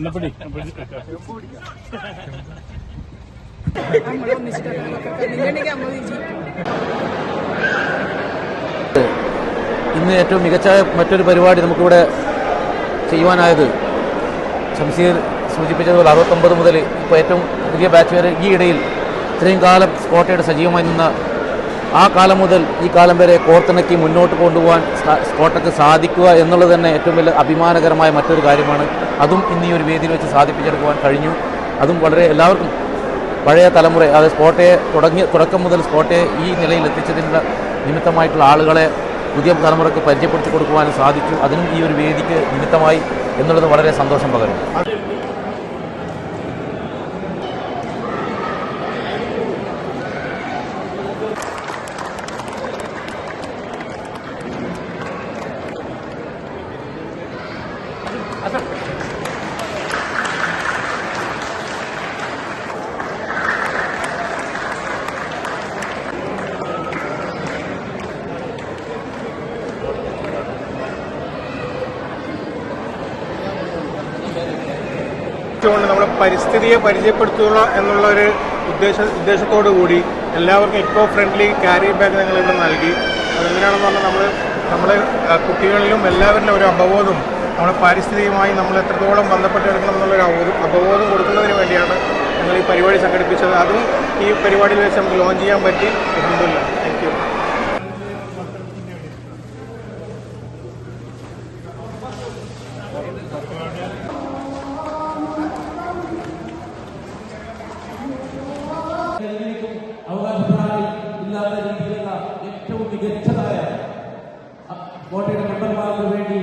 ഇന്ന് ഏറ്റവും മികച്ച മറ്റൊരു പരിപാടി നമുക്കിവിടെ ചെയ്യുവാനായത് ഷംസീർ സൂചിപ്പിച്ചതുപോലെ 69 മുതൽ ഇപ്പോൾ ഏറ്റവും പുതിയ ബാച്ച് വരെ ഈ ഇടയിൽ ഇത്രയും കാലം സ്കോട്ടയുടെ സജീവമായി നിന്ന ആ കാലം മുതൽ ഈ കാലം വരെ കോർത്തിണക്കി മുന്നോട്ട് കൊണ്ടുപോകാൻ സ്കോട്ടയ്ക്ക് സാധിക്കുക എന്നുള്ളത് തന്നെ ഏറ്റവും വലിയ അഭിമാനകരമായ മറ്റൊരു കാര്യമാണ്. അതും ഇന്ന് ഈ ഒരു വേദിയിൽ വെച്ച് സാധിപ്പിച്ചെടുക്കുവാൻ കഴിഞ്ഞു. അതും വളരെ എല്ലാവർക്കും പഴയ തലമുറ അത് സ്കോട്ടയെ തുടക്കം മുതൽ സ്കോട്ടയെ ഈ നിലയിൽ എത്തിച്ചതിനുള്ള നിമിത്തമായിട്ടുള്ള ആളുകളെ പുതിയ തലമുറയ്ക്ക് പരിചയപ്പെടുത്തി കൊടുക്കുവാനും സാധിച്ചു. അതിനും ഈ ഒരു വേദിക്ക് നിമിത്തമായി എന്നുള്ളത് വളരെ സന്തോഷം പകരും. നമ്മുടെ പരിസ്ഥിതിയെ പരിചയപ്പെടുത്തുക എന്നുള്ള ഒരു ഉദ്ദേശത്തോടു കൂടി എല്ലാവർക്കും ഇക്കോ ഫ്രണ്ട്ലി ക്യാരി ബാഗ് ഞങ്ങൾ ഇവിടെ നൽകി. അതെങ്ങനെയാണെന്ന് പറഞ്ഞാൽ നമ്മുടെ കുട്ടികളിലും എല്ലാവരിലും ഒരു അവബോധം നമ്മുടെ പാരിസ്ഥിതികമായി നമ്മൾ എത്രത്തോളം ബന്ധപ്പെട്ടെടുക്കണം എന്നുള്ളൊരു അവബോധം കൊടുക്കുന്നതിന് വേണ്ടിയാണ് ഞങ്ങൾ ഈ പരിപാടി സംഘടിപ്പിച്ചത്. അതും ഈ പരിപാടിയിൽ വെച്ച് നമുക്ക് ലോഞ്ച് ചെയ്യാൻ പറ്റി. അൽഹംദുലില്ലാഹ്. Thank you. ഇല്ലാത്ത രീതിയിലുള്ള ഏറ്റവും മികച്ചതായ കോട്ടയുടെ മെമ്പർമാർക്ക് വേണ്ടി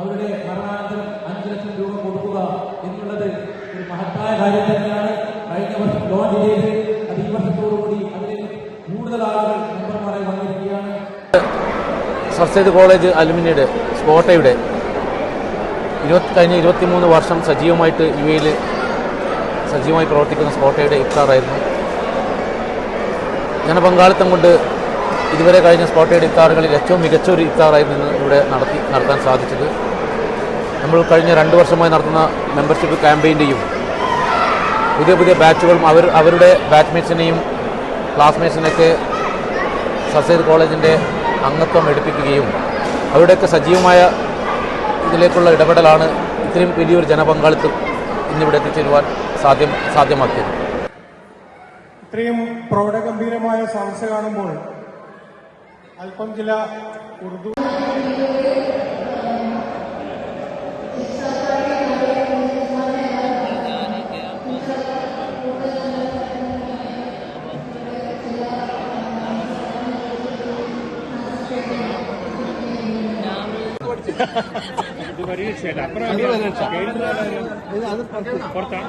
അവരുടെ മരണാനന്തരം 5 ലക്ഷം രൂപ കൊടുക്കുക എന്നുള്ളത് ഒരു മഹത്തായ കാര്യം തന്നെയാണ്. കഴിഞ്ഞ വർഷം ലോഞ്ച് ചെയ്ത് അത് ഈ വർഷത്തോടുകൂടി അതിൽ കൂടുതൽ ആളുകൾ മെമ്പർമാരായി വന്നിരിക്കുകയാണ്. സർ കോളേജ് അലുമിനിയുടെ സ്കോട്ടയുടെ കഴിഞ്ഞ 23 വർഷം സജീവമായിട്ട് UAE-യിൽ സജീവമായി പ്രവർത്തിക്കുന്ന സ്കോട്ടയുടെ ഇഫ്താറായിരുന്നു. ജനപങ്കാളിത്തം കൊണ്ട് ഇതുവരെ കഴിഞ്ഞ സ്കോട്ടയുടെ ഇഫ്താറുകളിൽ ഏറ്റവും മികച്ച ഒരു ഇഫ്താറായിരുന്നു ഇവിടെ നടത്താൻ സാധിച്ചത്. നമ്മൾ കഴിഞ്ഞ 2 വർഷമായി നടത്തുന്ന മെമ്പർഷിപ്പ് ക്യാമ്പയിൻ്റെയും പുതിയ ബാച്ചുകളും അവരുടെ ബാച്ച്മേറ്റ്സിനെയും ക്ലാസ്മേറ്റ്സിനെയൊക്കെ സർ കോളേജിൻ്റെ അംഗത്വം എടുപ്പിക്കുകയും അവരുടെയൊക്കെ സജീവമായ ഇതിലേക്കുള്ള ഇടപെടലാണ് ഇത്രയും വലിയൊരു ജനപങ്കാളിത്തം ഇന്നിവിടെ എത്തിച്ചേരുവാൻ സാധ്യമാക്കിയത്. ഇത്രയും പ്രൗഢഗംഭീരമായ സദസ്സ് കാണുമ്പോൾ അല്പം ചില ഉറുദു ഇത് പരീക്ഷയല്ല അപ്പുറം പുറത്താണ്